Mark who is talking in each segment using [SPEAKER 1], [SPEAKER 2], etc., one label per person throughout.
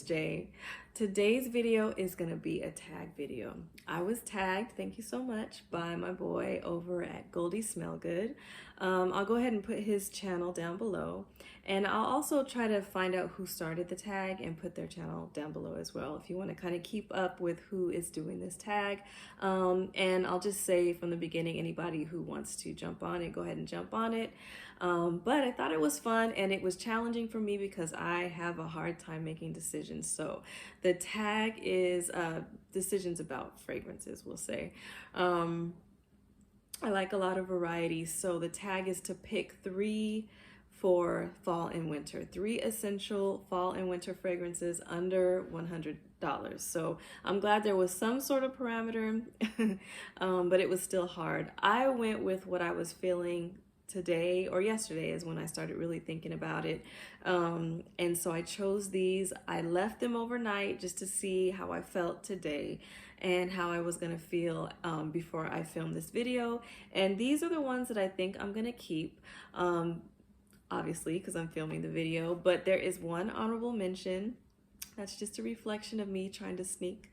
[SPEAKER 1] Jay. Today's video is going to be a tag video. I was tagged, thank you so much, by my boy over at Goldy Smell Good. I'll go ahead and put his channel down below, and I'll also try to find out who started the tag and put their channel down below as well if you want to kind of keep up with who is doing this tag. And I'll just say from the beginning, anybody who wants to jump on it, go ahead and jump on it. But I thought it was fun, and it was challenging for me because I have a hard time making decisions. So the tag is decisions about fragrances, we'll say. I like a lot of varieties, so the tag is to pick 3 for fall and winter, 3 essential fall and winter fragrances under $100. So I'm glad there was some sort of parameter, but it was still hard. I went with what I was feeling today, or yesterday is when I started really thinking about it. And so I chose these. I left them overnight just to see how I felt today and how I was gonna feel before I filmed this video. And these are the ones that I think I'm gonna keep, obviously, because I'm filming the video, but there is one honorable mention. That's just a reflection of me trying to sneak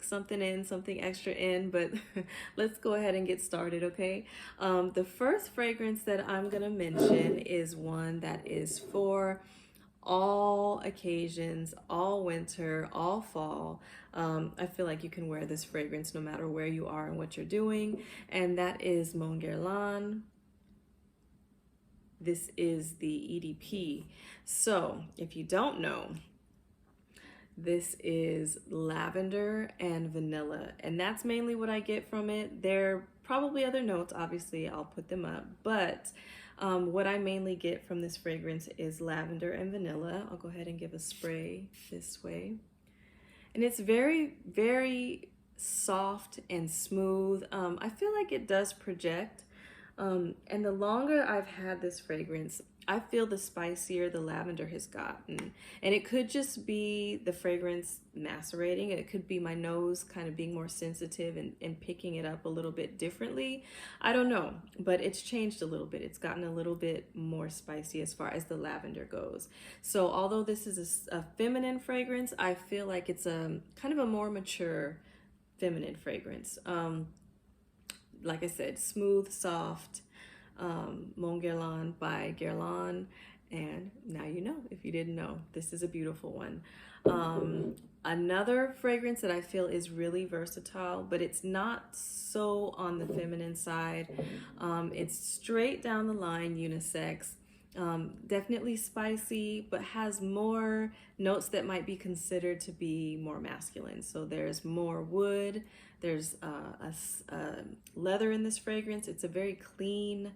[SPEAKER 1] something in, something extra in, but let's go ahead and get started, okay? The first fragrance that I'm gonna mention is one that is for all occasions, all winter, all fall. I feel like you can wear this fragrance no matter where you are and what you're doing, and that is Mon Guerlain. This is the EDP. So if you don't know, this is lavender and vanilla, and that's mainly what I get from it. There are probably other notes, obviously I'll put them up, but what I mainly get from this fragrance is lavender and vanilla. I'll go ahead and give a spray this way. And it's very, very soft and smooth. I feel like it does project. And the longer I've had this fragrance, I feel the spicier the lavender has gotten. And it could just be the fragrance macerating. It could be my nose kind of being more sensitive and picking it up a little bit differently. I don't know, but it's changed a little bit. It's gotten a little bit more spicy as far as the lavender goes. So although this is a feminine fragrance, I feel like it's a kind of a more mature feminine fragrance. Like I said, smooth, soft, Mon Guerlain by Guerlain, and now you know if you didn't know. This is a beautiful one. Another fragrance that I feel is really versatile, but it's not so on the feminine side. It's straight down the line, unisex. Definitely spicy, but has more notes that might be considered to be more masculine. So there's more wood, there's leather in this fragrance. It's a very clean,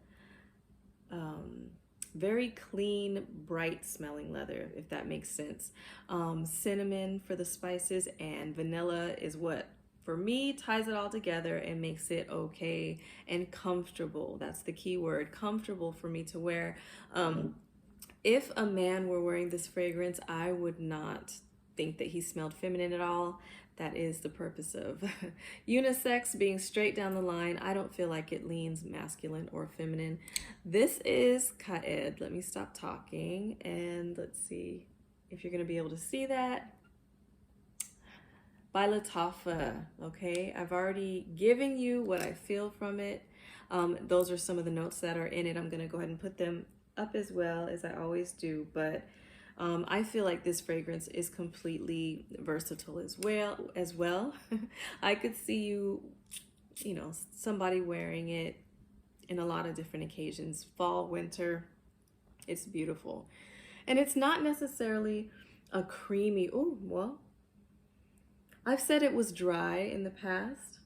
[SPEAKER 1] bright smelling leather, if that makes sense. Cinnamon for the spices, and vanilla is what, for me, ties it all together and makes it okay and comfortable. That's the key word, comfortable for me to wear. If a man were wearing this fragrance, I would not think that he smelled feminine at all. That is the purpose of unisex, being straight down the line. I don't feel like it leans masculine or feminine. This is Kaed. Let me stop talking and let's see if you're gonna be able to see that. By Lattafa, okay? I've already given you what I feel from it. Those are some of the notes that are in it. I'm gonna go ahead and put them up as well, as I always do, but I feel like this fragrance is completely versatile as well. I could see you know, somebody wearing it in a lot of different occasions, fall, winter. It's beautiful. And it's not necessarily a creamy, oh, well, I've said it was dry in the past,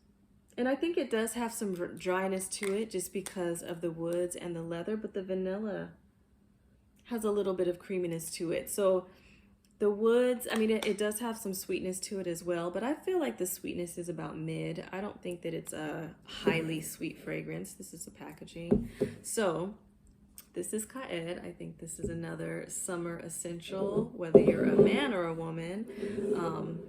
[SPEAKER 1] and I think it does have some dryness to it just because of the woods and the leather, but the vanilla has a little bit of creaminess to it. So the woods, I mean, it does have some sweetness to it as well, but I feel like the sweetness is about mid. I don't think that it's a highly sweet fragrance. This is the packaging. So this is Kaed. I think this is another summer essential, whether you're a man or a woman,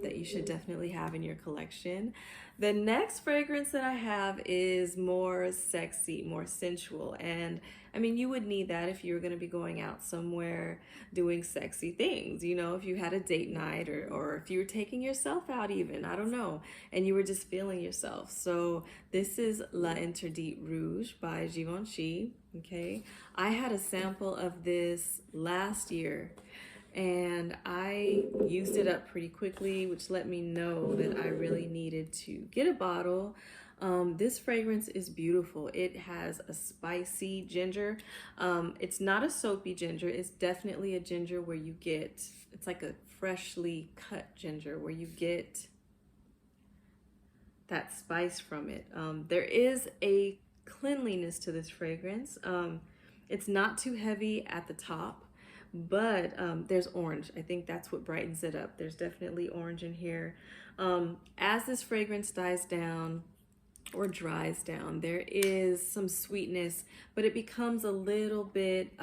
[SPEAKER 1] that you should definitely have in your collection. The next fragrance that I have is more sexy, more sensual, and I mean, you would need that if you were going to be going out somewhere doing sexy things, you know, if you had a date night, or if you were taking yourself out even, I don't know, and you were just feeling yourself. So this is L'Interdit Rouge by Givenchy, okay? I had a sample of this last year and I used it up pretty quickly, which let me know that I really needed to get a bottle. This fragrance is beautiful. It has a spicy ginger. It's not a soapy ginger. It's definitely a ginger where you get, it's like a freshly cut ginger where you get that spice from it. There is a cleanliness to this fragrance. It's not too heavy at the top, but there's orange. I think that's what brightens it up. There's definitely orange in here. As this fragrance dies down or dries down, there is some sweetness, but it becomes a little bit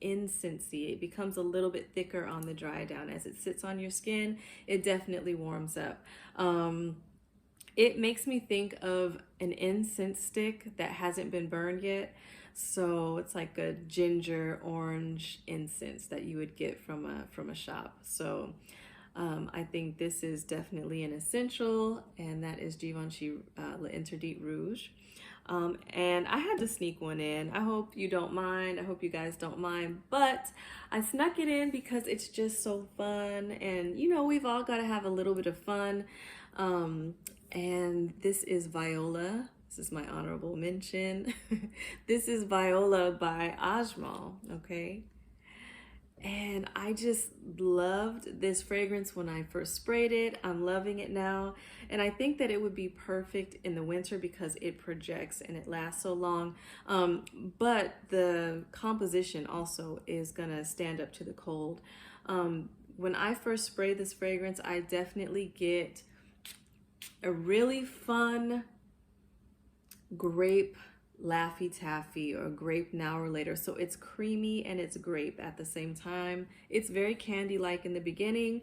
[SPEAKER 1] incensey. It becomes a little bit thicker on the dry down. As it sits on your skin, it definitely warms up. It makes me think of an incense stick that hasn't been burned yet. So it's like a ginger orange incense that you would get from a shop. So I think this is definitely an essential, and that is Givenchy L'Interdit Rouge. And I had to sneak one in. I hope you don't mind. I hope you guys don't mind, but I snuck it in because it's just so fun. And you know, we've all got to have a little bit of fun. And this is Viola. This is my honorable mention. This is Viola by Ajmal, okay? And I just loved this fragrance when I first sprayed it. I'm loving it now. And I think that it would be perfect in the winter because it projects and it lasts so long. But the composition also is gonna stand up to the cold. When I first spray this fragrance, I definitely get a really fun grape Laffy Taffy or grape Now or Later. So it's creamy and it's grape at the same time. It's very candy-like in the beginning.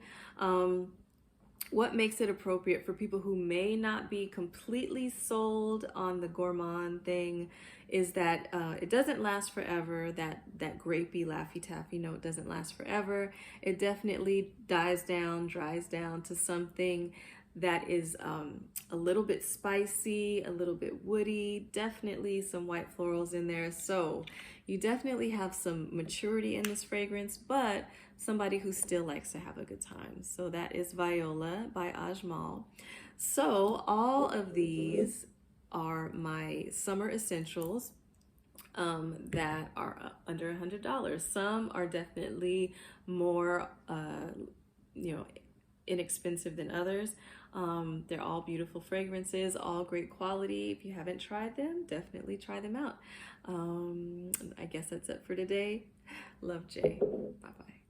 [SPEAKER 1] What makes it appropriate for people who may not be completely sold on the gourmand thing is that it doesn't last forever. That grapey Laffy Taffy note doesn't last forever. It definitely dies down, dries down to something that is a little bit spicy, a little bit woody, definitely some white florals in there. So you definitely have some maturity in this fragrance, but somebody who still likes to have a good time. So that is Viola by Ajmal. So all of these are my summer essentials that are under $100. Some are definitely more, inexpensive than others. They're all beautiful fragrances, all great quality. If you haven't tried them, definitely try them out. I guess that's it for today. Love, Jay. Bye-bye.